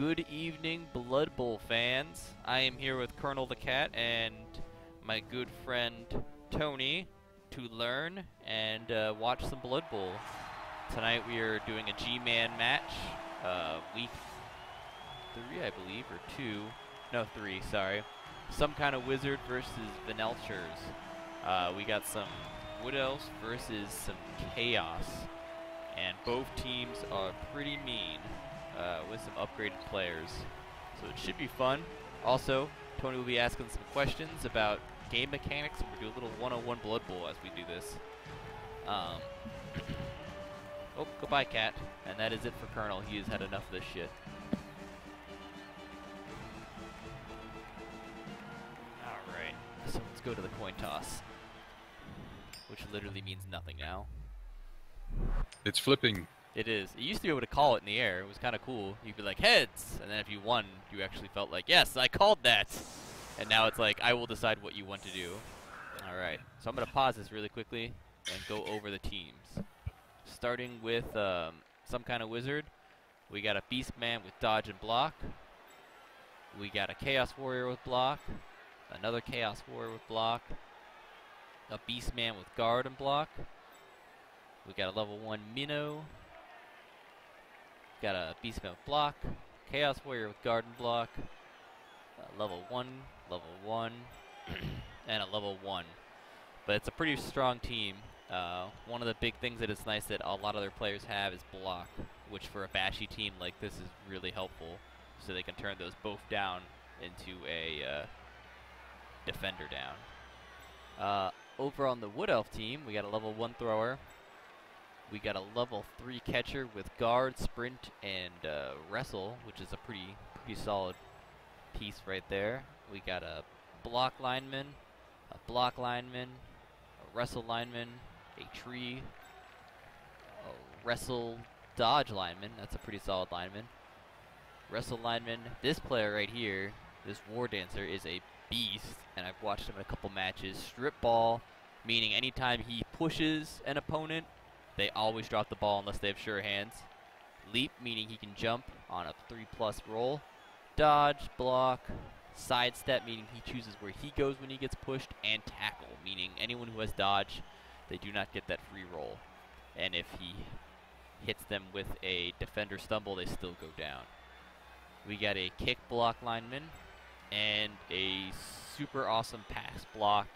Good evening, Blood Bowl fans. I am here with Colonel the Cat and my good friend Tony to learn and watch some Blood Bowl. Tonight we are doing a G-Man match, week 3, I believe, or 2. No, 3, sorry. Somekindaofwizard versus Venachars. We got some Wood Elves versus some Chaos. And both teams are pretty mean with some upgraded players. So it should be fun. Also, Tony will be asking some questions about game mechanics, and we'll do a little one-on-one Blood Bowl as we do this. Oh, goodbye, Cat. And that is it for Colonel. He has had enough of this shit. Alright, so let's go to the coin toss. Which literally means nothing now. It's flipping. It is. You used to be able to call it in the air. It was kind of cool. You'd be like, heads! And then if you won, you actually felt like, yes, I called that! And now it's like, I will decide what you want to do. Alright, so I'm going to pause this really quickly and go over the teams. Starting with Somekindaofwizard, we got a Beastman with dodge and block. We got a Chaos Warrior with block. Another Chaos Warrior with block. A Beastman with guard and block. We got a level 1 Minnow. Got a Beastman with block. Chaos Warrior with guard and block. Level 1, and a level 1. But it's a pretty strong team. One of the big things that is nice that a lot of their players have is block, which for a bashy team like this is really helpful. So they can turn those both down into a defender down. Over on the Wood Elf team, we got a level 1 thrower. We got a level 3 catcher with guard, sprint, and wrestle, which is a pretty solid piece right there. We got a block lineman, a wrestle lineman, a tree, a wrestle dodge lineman. That's a pretty solid lineman. Wrestle lineman. This player right here, this War Dancer, is a beast, and I've watched him in a couple matches. Strip ball, meaning anytime he pushes an opponent, they always drop the ball unless they have sure hands. Leap, meaning he can jump on a 3+ roll. Dodge, block, sidestep, meaning he chooses where he goes when he gets pushed. And tackle, meaning anyone who has dodge, they do not get that free roll. And if he hits them with a defender stumble, they still go down. We got a kick block lineman and a super awesome pass block,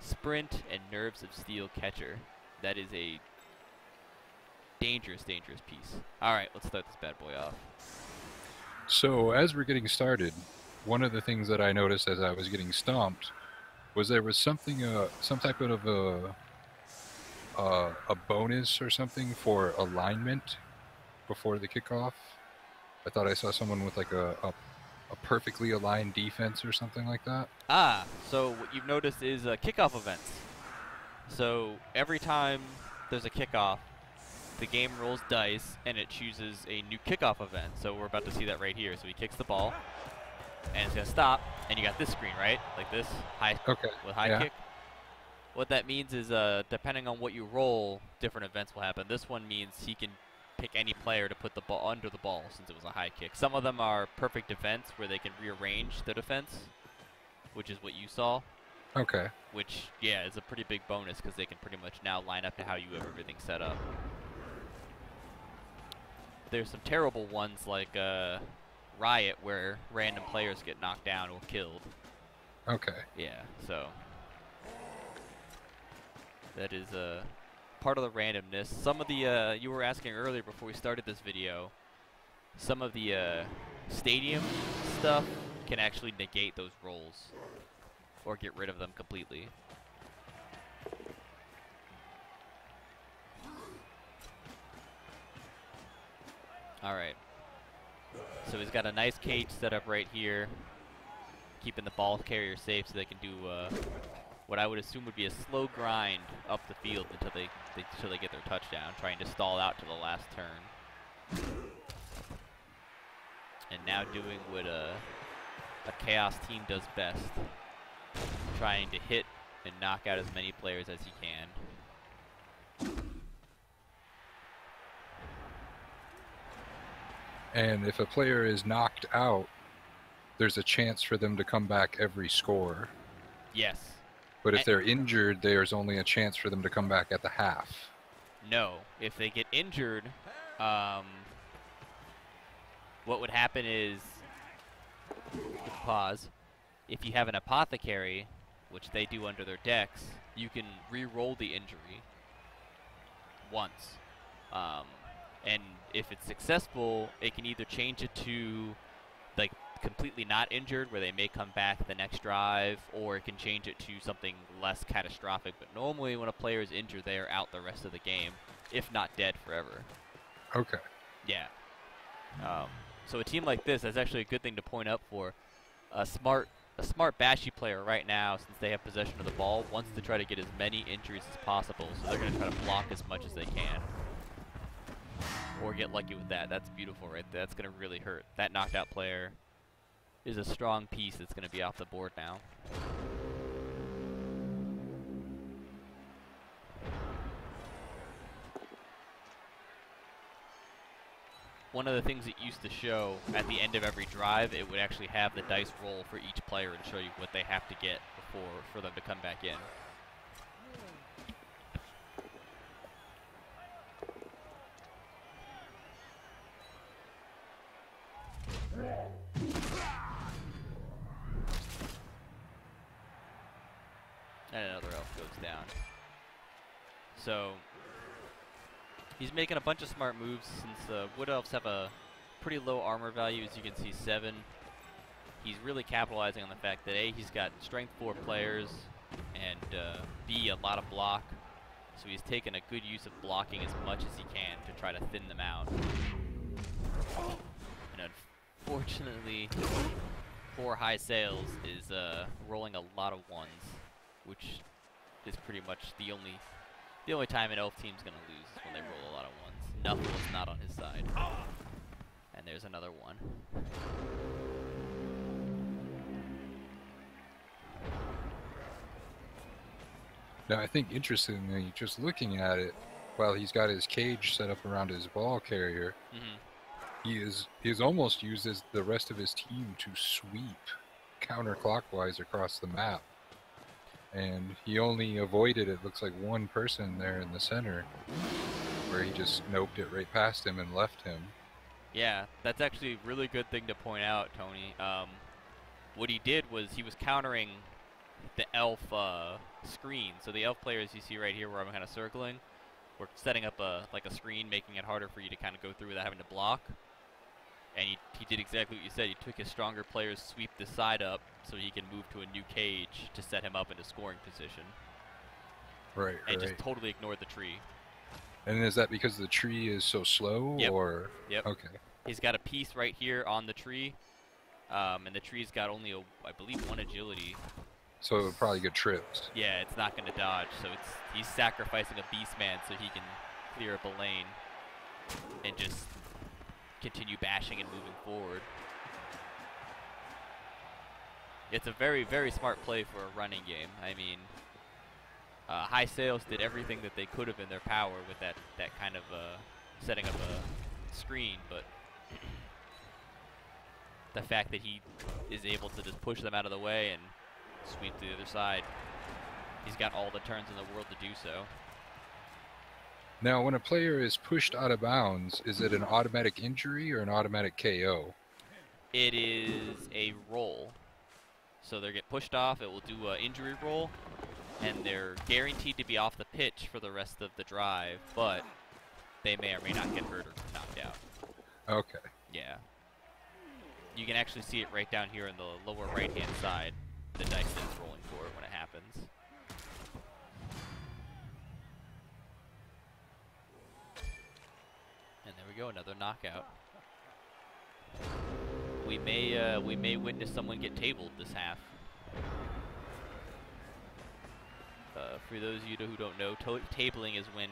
sprint, and nerves of steel catcher. That is a dangerous piece. Alright, let's start this bad boy off. So as we're getting started, one of the things that I noticed as I was getting stomped was there was something, some type of a bonus or something for alignment before the kickoff. I thought I saw someone with like a perfectly aligned defense or something like that. Ah, so what you've noticed is kickoff events. So every time there's a kickoff, the game rolls dice and it chooses a new kickoff event. So we're about to see that right here. So he kicks the ball and it's gonna stop, and you got this screen, right? Like this, with high kick. What that means is depending on what you roll, different events will happen. This one means he can pick any player to put the ball under the ball since it was a high kick. Some of them are perfect defense where they can rearrange the defense, which is what you saw. Okay. Which, yeah, is a pretty big bonus because they can pretty much now line up to how you have everything set up. There's some terrible ones like Riot where random players get knocked down or killed. Okay. Yeah, so that is part of the randomness. Some of the, you were asking earlier before we started this video, some of the stadium stuff can actually negate those rolls or get rid of them completely. Alright. So he's got a nice cage set up right here, keeping the ball carrier safe so they can do what I would assume would be a slow grind up the field until they get their touchdown, trying to stall out to the last turn. And now doing what a Chaos team does best, trying to hit and knock out as many players as he can. And if a player is knocked out, there's a chance for them to come back every score. Yes. But if they're injured, there's only a chance for them to come back at the half. No. If they get injured, what would happen is, pause, if you have an apothecary, which they do under their decks, you can re-roll the injury once. And if it's successful, it can either change it to like completely not injured, where they may come back the next drive, or it can change it to something less catastrophic. But normally when a player is injured, they are out the rest of the game, if not dead forever. Okay. Yeah. So a team like this, that's actually a good thing to point up for. A smart Bashy player right now, since they have possession of the ball, wants to try to get as many injuries as possible, so they're going to try to block as much as they can. Or get lucky with that. That's beautiful right there. That's going to really hurt. That knocked out player is a strong piece that's going to be off the board now. One of the things it used to show at the end of every drive, it would actually have the dice roll for each player and show you what they have to get for them to come back in. And another elf goes down. So he's making a bunch of smart moves, since Wood Elves have a pretty low armor value, as you can see, 7. He's really capitalizing on the fact that A, he's got strength 4 players, and B, a lot of block. So he's taken a good use of blocking as much as he can to try to thin them out. And unfortunately, for High Sails is rolling a lot of 1s, which is pretty much the only time an elf team's gonna lose is when they roll a lot of 1s. Nuffle is not on his side. And there's another 1. Now, I think interestingly, just looking at it, while he's got his cage set up around his ball carrier, he is almost used as the rest of his team to sweep counterclockwise across the map. And he only avoided, it looks like, one person there in the center, where he just noped it right past him and left him. Yeah, that's actually a really good thing to point out, Tony. What he did was he was countering the elf screen. So the elf players you see right here where I'm kind of circling, we're setting up a screen, making it harder for you to kind of go through without having to block. And he did exactly what you said. He took his stronger players, sweep the side up so he can move to a new cage to set him up into scoring position. Right, and just totally ignored the tree. And is that because the tree is so slow? Yep. Or Yep. Okay. He's got a piece right here on the tree, and the tree's got only, I believe, 1 agility. So it would probably get tripped. Yeah, it's not going to dodge, so he's sacrificing a beast man so he can clear up a lane and just continue bashing and moving forward. It's a very, very smart play for a running game. I mean, High Sails did everything that they could have in their power with that kind of setting up a screen, but the fact that he is able to just push them out of the way and sweep to the other side, he's got all the turns in the world to do so. Now, when a player is pushed out of bounds, is it an automatic injury or an automatic KO? It is a roll. So they get pushed off, it will do an injury roll, and they're guaranteed to be off the pitch for the rest of the drive, but they may or may not get hurt or knocked out. Okay. Yeah. You can actually see it right down here in the lower right-hand side, the dice that's rolling for it when it happens. And there we go, another knockout. We may witness someone get tabled this half. For those of you who don't know, tabling is when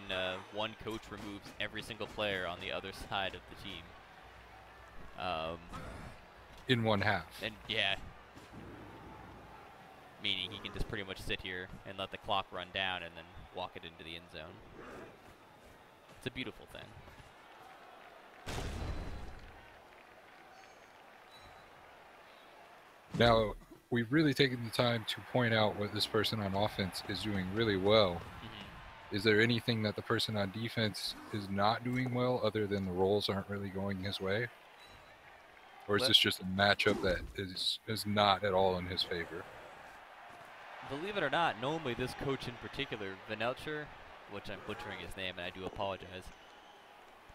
one coach removes every single player on the other side of the team. In one half. And yeah, meaning he can just pretty much sit here and let the clock run down and then walk it into the end zone. It's a beautiful thing. Now, we've really taken the time to point out what this person on offense is doing really well. Is there anything that the person on defense is not doing well other than the rolls aren't really going his way? Or is this just a matchup that is not at all in his favor? Believe it or not, normally this coach in particular, Venachar, which I'm butchering his name and I do apologize,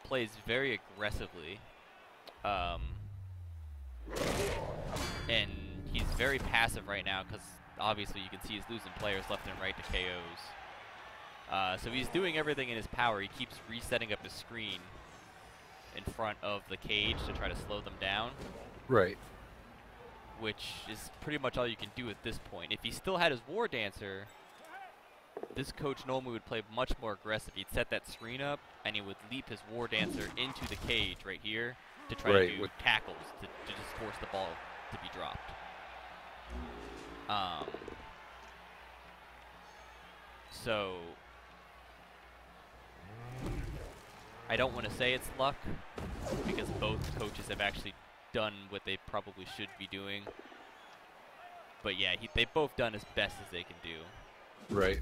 plays very aggressively. And he's very passive right now because obviously you can see he's losing players left and right to KOs. So he's doing everything in his power. He keeps resetting up his screen in front of the cage to try to slow them down. Right. Which is pretty much all you can do at this point. If he still had his War Dancer, this coach normally would play much more aggressive. He'd set that screen up, and he would leap his War Dancer into the cage right here to try to do tackles, to just force the ball to be dropped. So I don't want to say it's luck, because both coaches have actually done what they probably should be doing. But yeah, they've both done as best as they can do. Right.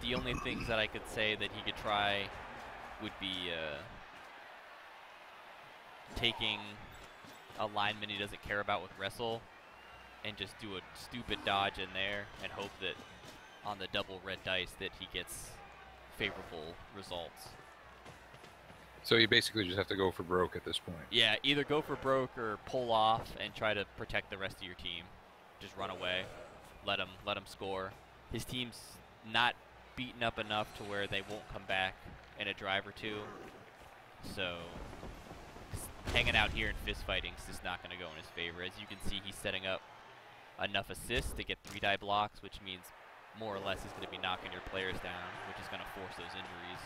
The only things that I could say that he could try would be taking a lineman he doesn't care about with wrestle and just do a stupid dodge in there and hope that on the double red dice that he gets favorable results. So you basically just have to go for broke at this point. Yeah, either go for broke or pull off and try to protect the rest of your team. Just run away, let him score. His team's not beaten up enough to where they won't come back in a drive or two. So hanging out here and fist fighting is just not going to go in his favor. As you can see, he's setting up enough assists to get 3-die blocks, which means more or less he's going to be knocking your players down, which is going to force those injuries.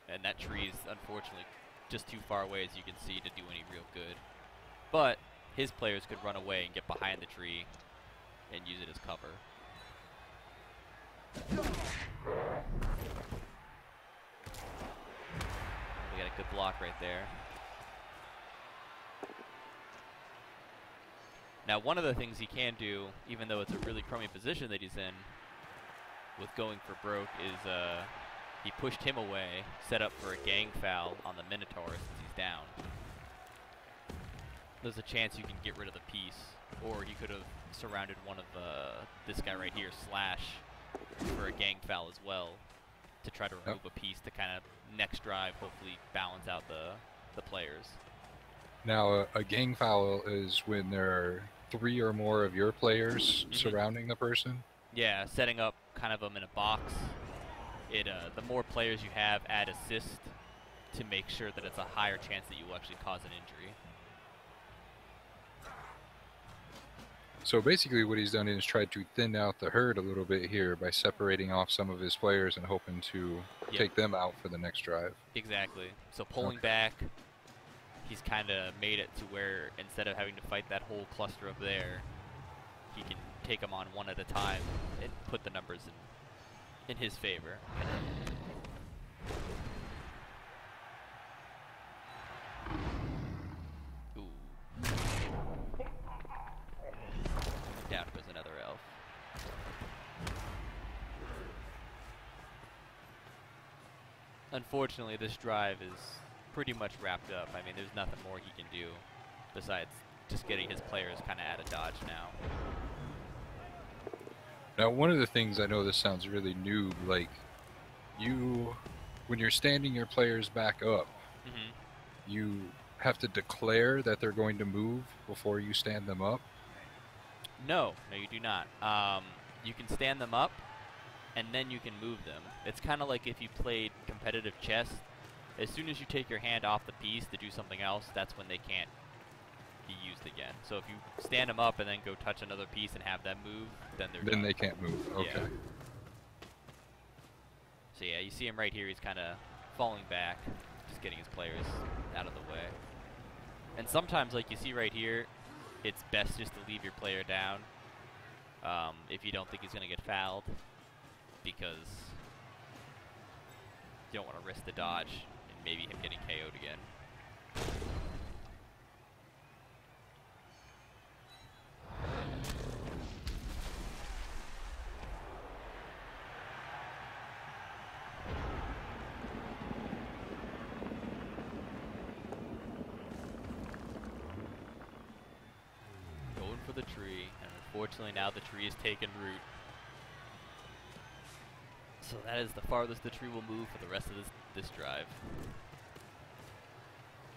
And that tree is unfortunately just too far away, as you can see, to do any real good. But his players could run away and get behind the tree and use it as cover. We got a good block right there. Now, one of the things he can do, even though it's a really crummy position that he's in, with going for broke, is he pushed him away, set up for a gang foul on the Minotaur since he's down. There's a chance you can get rid of the piece, or he could have surrounded one of this guy right here, Slash, for a gang foul as well, to try to remove a piece to kind of next drive hopefully balance out the players. Now, a gang foul is when there are 3 or more of your players surrounding the person? Yeah, setting up kind of them in a box. The more players you have add assist to make sure that it's a higher chance that you will actually cause an injury. So basically what he's done is tried to thin out the herd a little bit here by separating off some of his players and hoping to take them out for the next drive. Exactly. So pulling back, he's kind of made it to where instead of having to fight that whole cluster up there, he can take them on one at a time and put the numbers in his favor. Ooh. Down goes another elf. Unfortunately, this drive is pretty much wrapped up. I mean, there's nothing more he can do besides just getting his players kind of out of dodge now. Now, one of the things, I know this sounds really noob, like, when you're standing your players back up, you have to declare that they're going to move before you stand them up? No, you do not. You can stand them up, and then you can move them. It's kind of like if you played competitive chess. As soon as you take your hand off the piece to do something else, that's when they can't be used again. So if you stand them up and then go touch another piece and have them move, then they're done. They can't move. Okay. Yeah. So yeah, you see him right here. He's kind of falling back, just getting his players out of the way. And sometimes, like you see right here, it's best just to leave your player down if you don't think he's going to get fouled, because You don't want to risk the dodge and maybe him getting KO'd again. Going for the tree, and unfortunately now the tree is taken root. So that is the farthest the tree will move for the rest of this drive.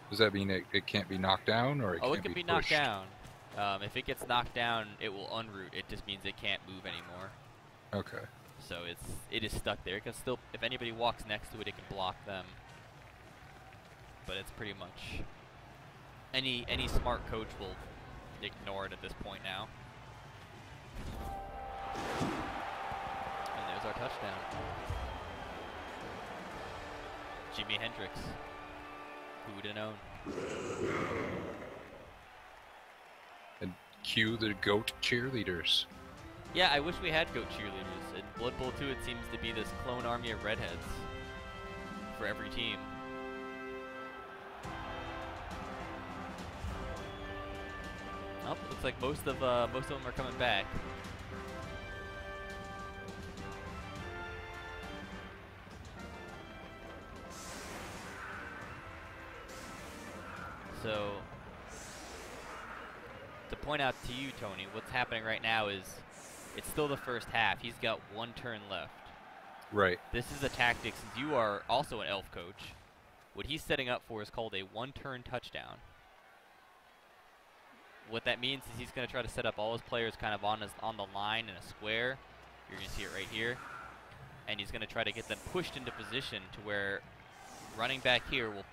Does that mean it can't be knocked down, or it can't it can be pushed? knocked down. If it gets knocked down, it will unroot. It just means it can't move anymore. Okay. So it is stuck there. It can still, if anybody walks next to it, it can block them. But it's pretty much any smart coach will ignore it at this point now. And there's our touchdown. Jimi Hendrix. Who would have known? And cue the GOAT cheerleaders. Yeah, I wish we had GOAT cheerleaders. In Blood Bowl 2, it seems to be this clone army of redheads for every team. Oh, looks like most of them are coming back. So, to point out to you, Tony, what's happening right now is it's still the first half. He's got one turn left. Right. This is a tactic, since you are also an elf coach. What he's setting up for is called a one-turn touchdown. What that means is he's going to try to set up all his players kind of on the line in a square. You're going to see it right here. And he's going to try to get them pushed into position to where running back here will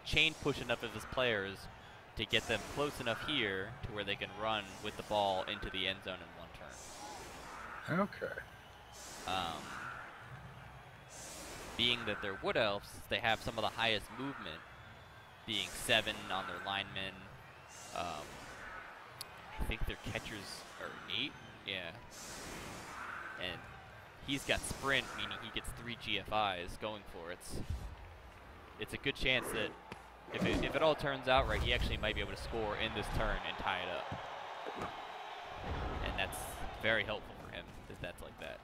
chain push enough of his players to get them close enough here to where they can run with the ball into the end zone in one turn. Okay. Being that they're wood elves, they have some of the highest movement, being 7 on their linemen. I think their catchers are 8, yeah. And he's got sprint, meaning he gets 3 GFIs going for it. It's a good chance that if it all turns out right, he actually might be able to score in this turn and tie it up. And that's very helpful for him, if that's like that.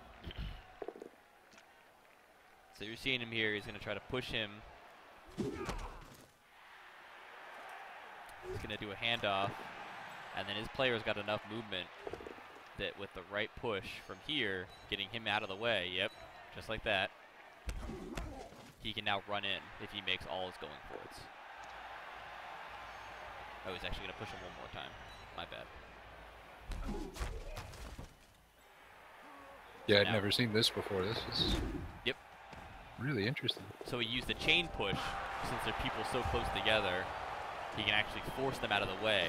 So you're seeing him here, he's going to try to push him. He's going to do a handoff, and then his player's got enough movement that with the right push from here, getting him out of the way, yep, just like that, he can now run in if he makes all his going for it. I was actually going to push him one more time. My bad. Yeah, I'd never seen this before. This is really interesting. So he used the chain push, since there are people so close together, he can actually force them out of the way.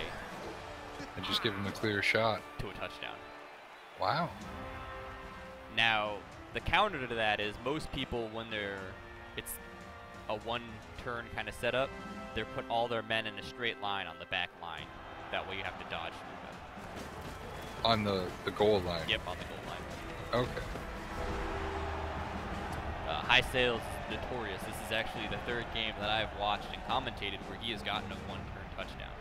And just give them a clear shot. To a touchdown. Wow. Now, the counter to that is most people, when it's a one-turn kind of setup, they're put all their men in a straight line on the back line. That way you have to dodge through them. On the goal line? Yep, on the goal line. Okay. High Sales is notorious. This is actually the 3rd game that I've watched and commentated where he has gotten a one-turn touchdown.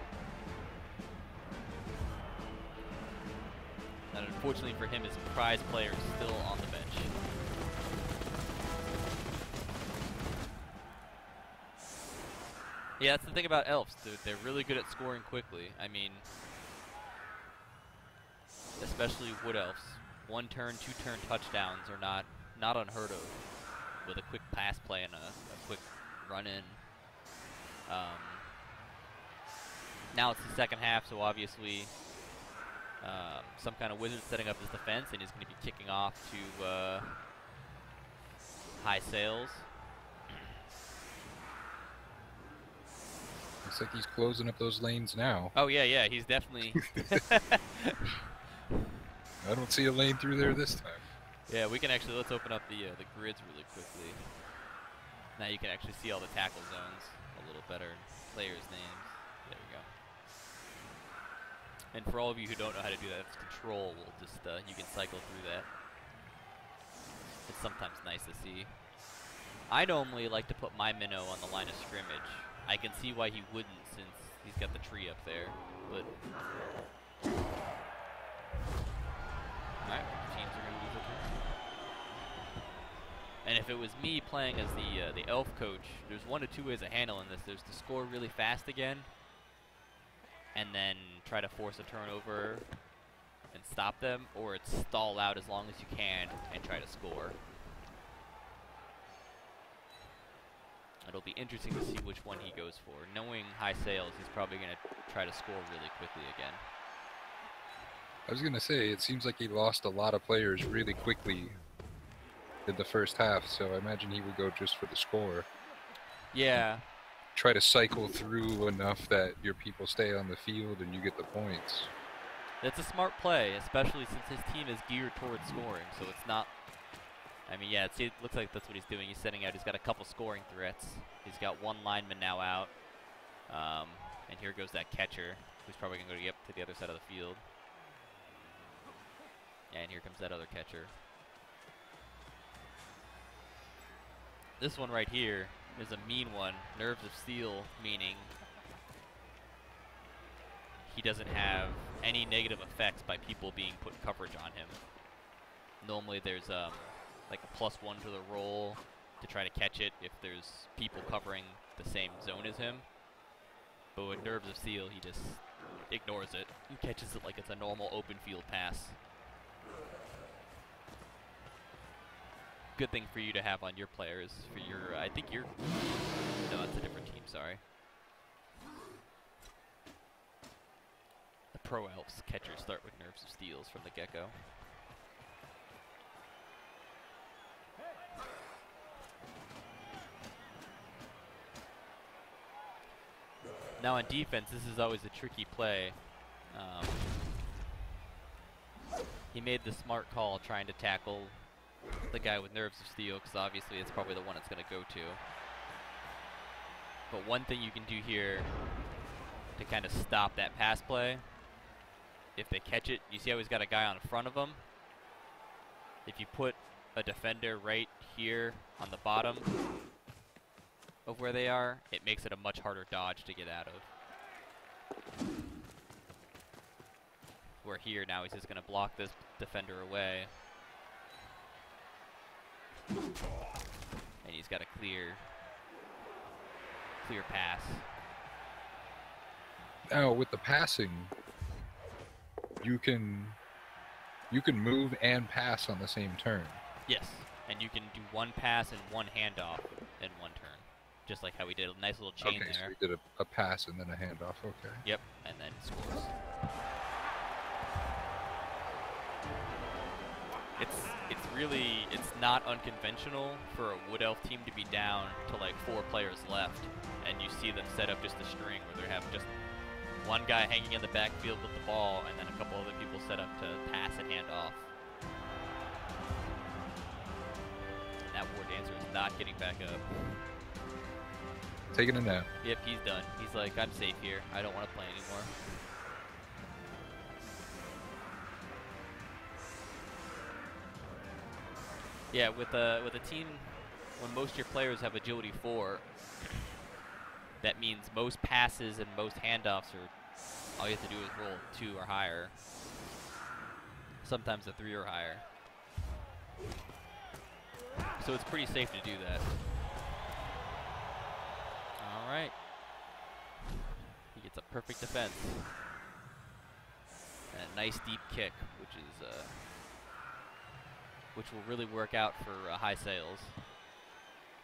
And unfortunately for him, his prize player is still on the bench. Yeah, that's the thing about elves, dude. They're really good at scoring quickly. I mean, especially wood elves. 1-turn, 2-turn touchdowns are not unheard of with a quick pass play and a quick run in. Now it's the second half, so obviously some kind of wizard setting up his defense, and he's going to be kicking off to High Sales. Looks like he's closing up those lanes now. Oh yeah, he's definitely. I don't see a lane through there this time. Yeah, we can actually, let's open up the grids really quickly. Now you can actually see all the tackle zones a little better, players' names. There we go. And for all of you who don't know how to do that, it's control. We'll just you can cycle through that. It's sometimes nice to see. I normally like to put my minnow on the line of scrimmage. I can see why he wouldn't since he's got the tree up there. But alright, teams are gonna lose it. And if it was me playing as the elf coach, there's 1 of 2 ways of handling this. There's to score really fast again, and then try to force a turnover and stop them, or it's stall out as long as you can and try to score. It'll be interesting to see which one he goes for. Knowing high sales, he's probably going to try to score really quickly again. I was going to say, it seems like he lost a lot of players really quickly in the first half, so I imagine he would go just for the score. Yeah. Try to cycle through enough that your people stay on the field and you get the points. It's a smart play, especially since his team is geared towards scoring, so it's not... I mean, yeah, it looks like that's what he's doing. He's setting out. He's got a couple scoring threats. He's got 1 lineman now out. And here goes that catcher, who's probably going to go to the other side of the field. Yeah, and here comes that other catcher. This one right here is a mean one. Nerves of steel, meaning he doesn't have any negative effects by people being put coverage on him. Normally there's like a +1 to the roll to try to catch it if there's people covering the same zone as him. But with Nerves of Steel, he just ignores it and catches it like it's a normal open field pass. Good thing for you to have on your players. For your, I think you're, no, that's a different team, sorry. The Pro Elves catchers start with Nerves of Steels from the get-go. Now on defense, this is always a tricky play. He made the smart call trying to tackle the guy with Nerves of Steel, because obviously it's probably the one it's going to go to. But one thing you can do here to kind of stop that pass play, if they catch it, you see how he's got a guy on front of him? If you put a defender right here on the bottom of where they are, it makes it a much harder dodge to get out of. Where here now he's just going to block this defender away. And he's got a clear pass. Now with the passing, you can move and pass on the same turn. Yes, and you can do 1 pass and 1 handoff in 1 turn. Just like how we did a nice little chain there. Okay, so we did a pass and then a handoff, okay. Yep, and then scores. It's not unconventional for a Wood Elf team to be down to like 4 players left, and you see them set up just a string where they have just 1 guy hanging in the backfield with the ball, and then a couple other people set up to pass and hand off. And that War Dancer is not getting back up. Taking a nap. Yep, he's done. He's like, I'm safe here. I don't want to play anymore. Yeah, with a team, when most of your players have agility 4, that means most passes and most handoffs are, all you have to do is roll 2 or higher. Sometimes a 3 or higher. So it's pretty safe to do that. All right. He gets a perfect defense. And a nice deep kick, which will really work out for high sales.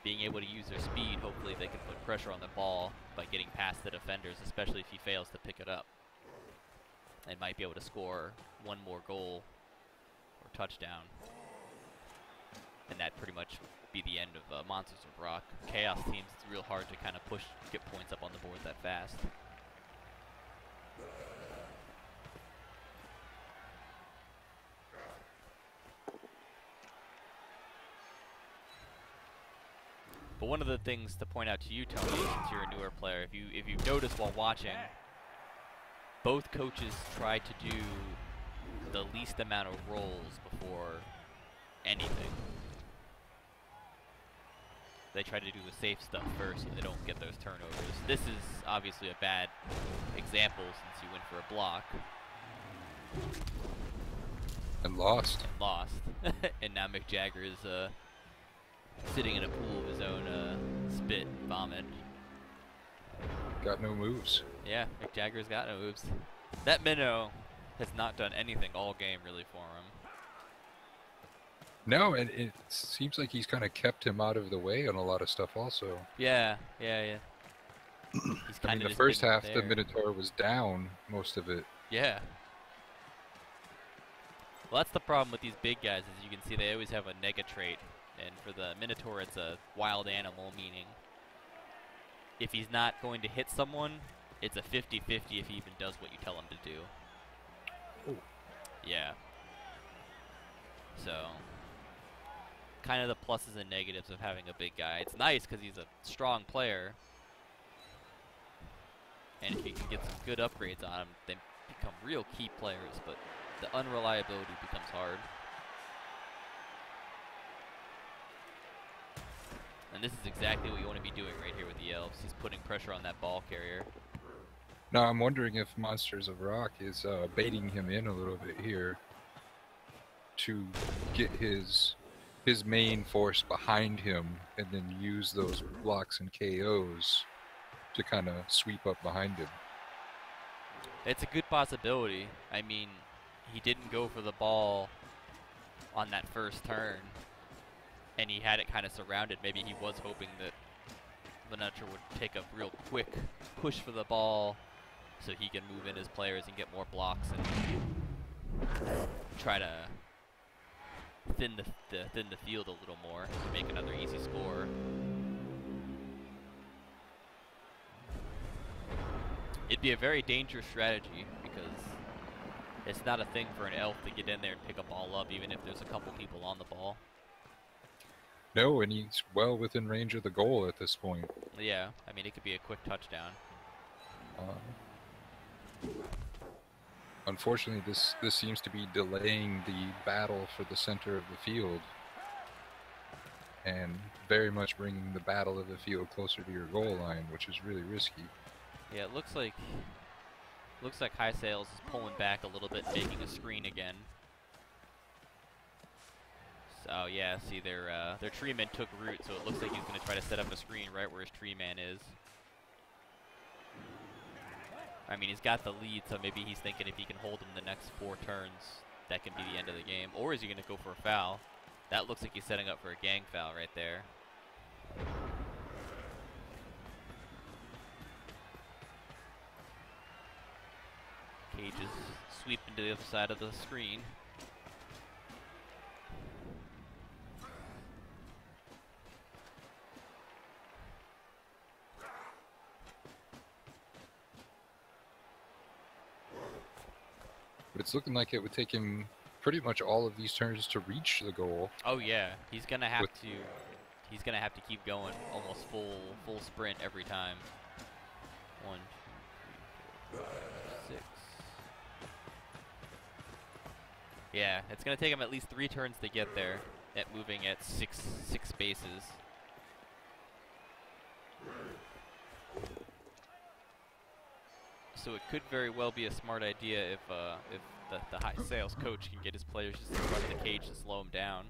Being able to use their speed, hopefully they can put pressure on the ball by getting past the defenders, especially if he fails to pick it up. They might be able to score 1 more goal or touchdown. And that pretty much be the end of Monsters of Rock. Chaos teams, it's real hard to kind of get points up on the board that fast. But one of the things to point out to you, Tony, since you're a newer player, if you notice while watching, both coaches try to do the least amount of rolls before anything. they try to do the safe stuff first so they don't get those turnovers. This is obviously a bad example since you went for a block. And lost. And lost. And now McJagger is sitting in a pool of his own spit and vomit. Got no moves. Yeah, McJagger's got no moves. That minnow has not done anything all game really for him. No, and it seems like he's kind of kept him out of the way on a lot of stuff also. Yeah. He's I mean, the first half, the Minotaur was down most of it. Yeah. Well, that's the problem with these big guys, as you can see, they always have a nega trait. And for the Minotaur, it's a wild animal, meaning if he's not going to hit someone, it's a 50-50 if he even does what you tell him to do. Oh. Yeah. So, kind of the pluses and negatives of having a big guy. It's nice because he's a strong player. And if you can get some good upgrades on him, they become real key players, but the unreliability becomes hard. And this is exactly what you want to be doing right here with the Elves. He's putting pressure on that ball carrier. Now I'm wondering if Monsters of Rock is baiting him in a little bit here to get his main force behind him and then use those blocks and KOs to kind of sweep up behind him. It's a good possibility. I mean, he didn't go for the ball on that first turn, and he had it kind of surrounded. Maybe he was hoping that Venachar would take a real quick push for the ball so he can move in his players and get more blocks and try to thin the field a little more to make another easy score. It'd be a very dangerous strategy because it's not a thing for an elf to get in there and pick a ball up even if there's a couple people on the ball. No, and he's well within range of the goal at this point. Yeah, I mean, it could be a quick touchdown. Unfortunately, this seems to be delaying the battle for the center of the field and very much bringing the battle of the field closer to your goal line, which is really risky. Yeah, it looks like High Sails is pulling back a little bit, making a screen again. So yeah, see their tree man took root, so it looks like he's going to try to set up a screen right where his tree man is. I mean, he's got the lead, so maybe he's thinking if he can hold him the next 4 turns, that can be the end of the game. Or is he going to go for a foul? That looks like he's setting up for a gang foul right there. Cage is sweeping to the other side of the screen. But it's looking like it would take him pretty much all of these turns to reach the goal. Oh yeah, he's gonna have to keep going, almost full sprint every time. 1, 2, 3, 4, 5, 6. Yeah, it's gonna take him at least 3 turns to get there, at moving at six spaces. So it could very well be a smart idea if the High Sails coach can get his players just in front of the cage to slow him down.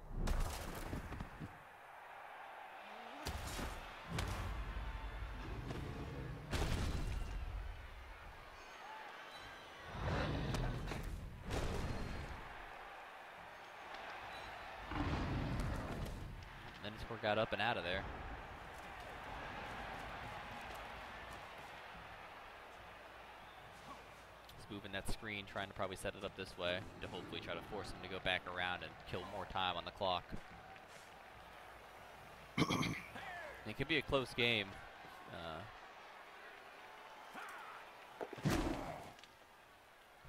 Then he got up and out of there. Moving that screen, trying to probably set it up this way to hopefully try to force him to go back around and kill more time on the clock. It could be a close game.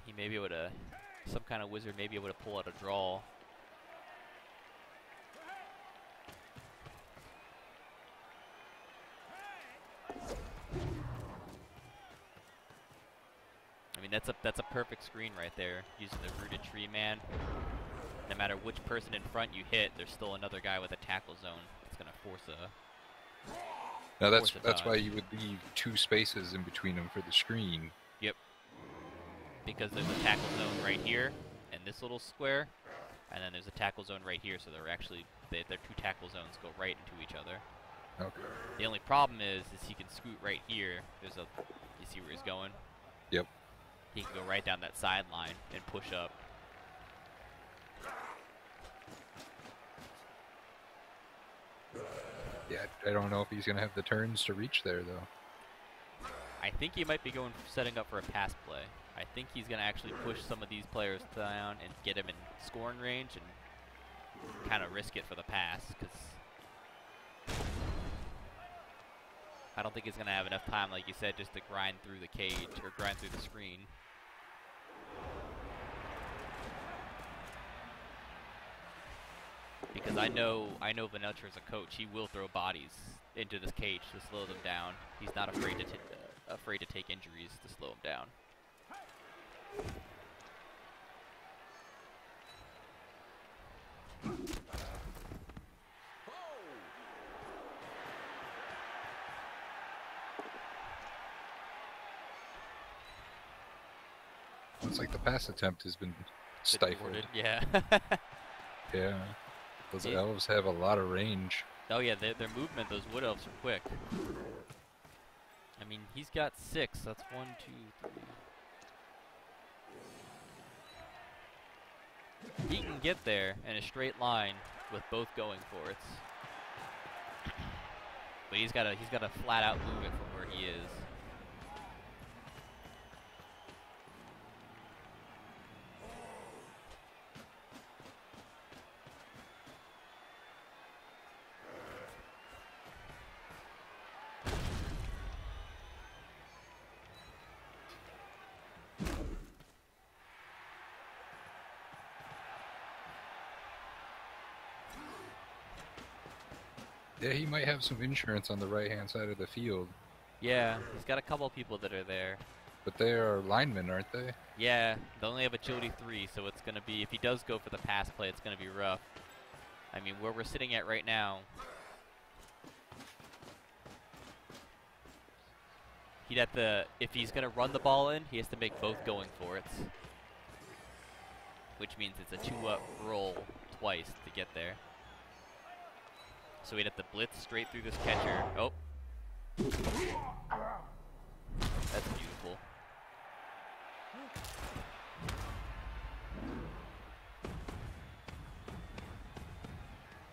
He may be able to, some kind of wizard may be able to pull out a draw. I mean, that's a perfect screen right there, using the rooted tree man. No matter which person in front you hit, there's still another guy with a tackle zone that's gonna force Now Force that's a why dodge. you would leave 2 spaces in between them for the screen. Yep. Because there's a tackle zone right here, and this little square, and then there's a tackle zone right here, so they're actually, their 2 tackle zones go right into each other. Okay. The only problem is he can scoot right here. There's a, you see where he's going? Yep. He can go right down that sideline and push up. Yeah, I don't know if he's going to have the turns to reach there, though. I think he might be setting up for a pass play. I think he's going to actually push some of these players down and get him in scoring range and kind of risk it for the pass, because I don't think he's going to have enough time, like you said, just to grind through the cage or grind through the screen. Because I know Venachar as a coach, he will throw bodies into this cage to slow them down. He's not afraid to take injuries to slow them down. It's like the pass attempt has been stifled. Yeah. Yeah. Those elves have a lot of range. Oh yeah, their movement, those wood elves are quick. I mean, he's got 6. That's 1, 2, 3. He can get there in a straight line with both going for it. But he's got to flat out move it from where he is. Yeah, he might have some insurance on the right-hand side of the field. Yeah, he's got a couple people that are there. But they are linemen, aren't they? Yeah, they only have agility 3, so it's going to be, if he does go for the pass play, it's going to be rough. I mean, where we're sitting at right now, he'd have to, if he's going to run the ball in, he has to make both going for it. Which means it's a 2-up roll twice to get there. So we'd have to blitz straight through this catcher. Oh. That's beautiful.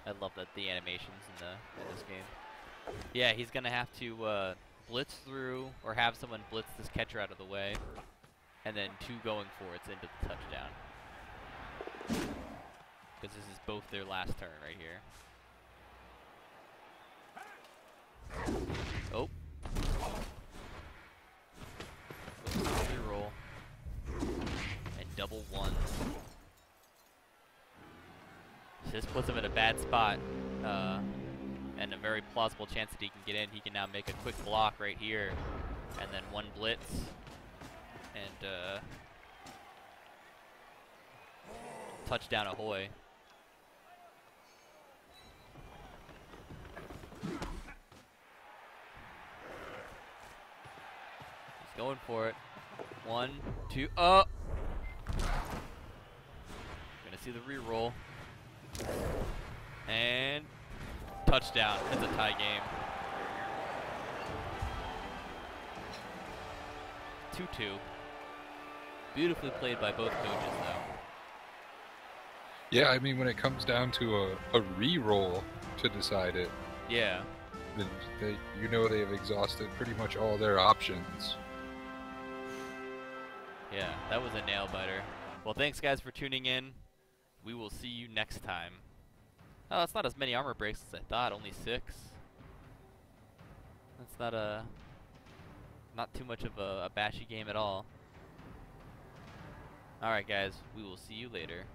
I love the animations in this game. Yeah, he's gonna have to blitz through or have someone blitz this catcher out of the way, and then 2 going for it into the touchdown. Because this is both their last turn right here. Oh. Reroll. And double 1. So this puts him in a bad spot. And a very plausible chance that he can get in. He can now make a quick block right here. And then 1 blitz. And touchdown ahoy. Going for it. 1, 2, oh! Gonna see the reroll. And touchdown. It's a tie game. 2-2. Beautifully played by both coaches, though. Yeah, I mean, when it comes down to a re-roll to decide it, yeah, then you know they have exhausted pretty much all their options. Yeah, that was a nail-biter. Well, thanks, guys, for tuning in. We will see you next time. Oh, that's not as many armor breaks as I thought. Only 6. That's not too much of a bashy game at all. Alright, guys. We will see you later.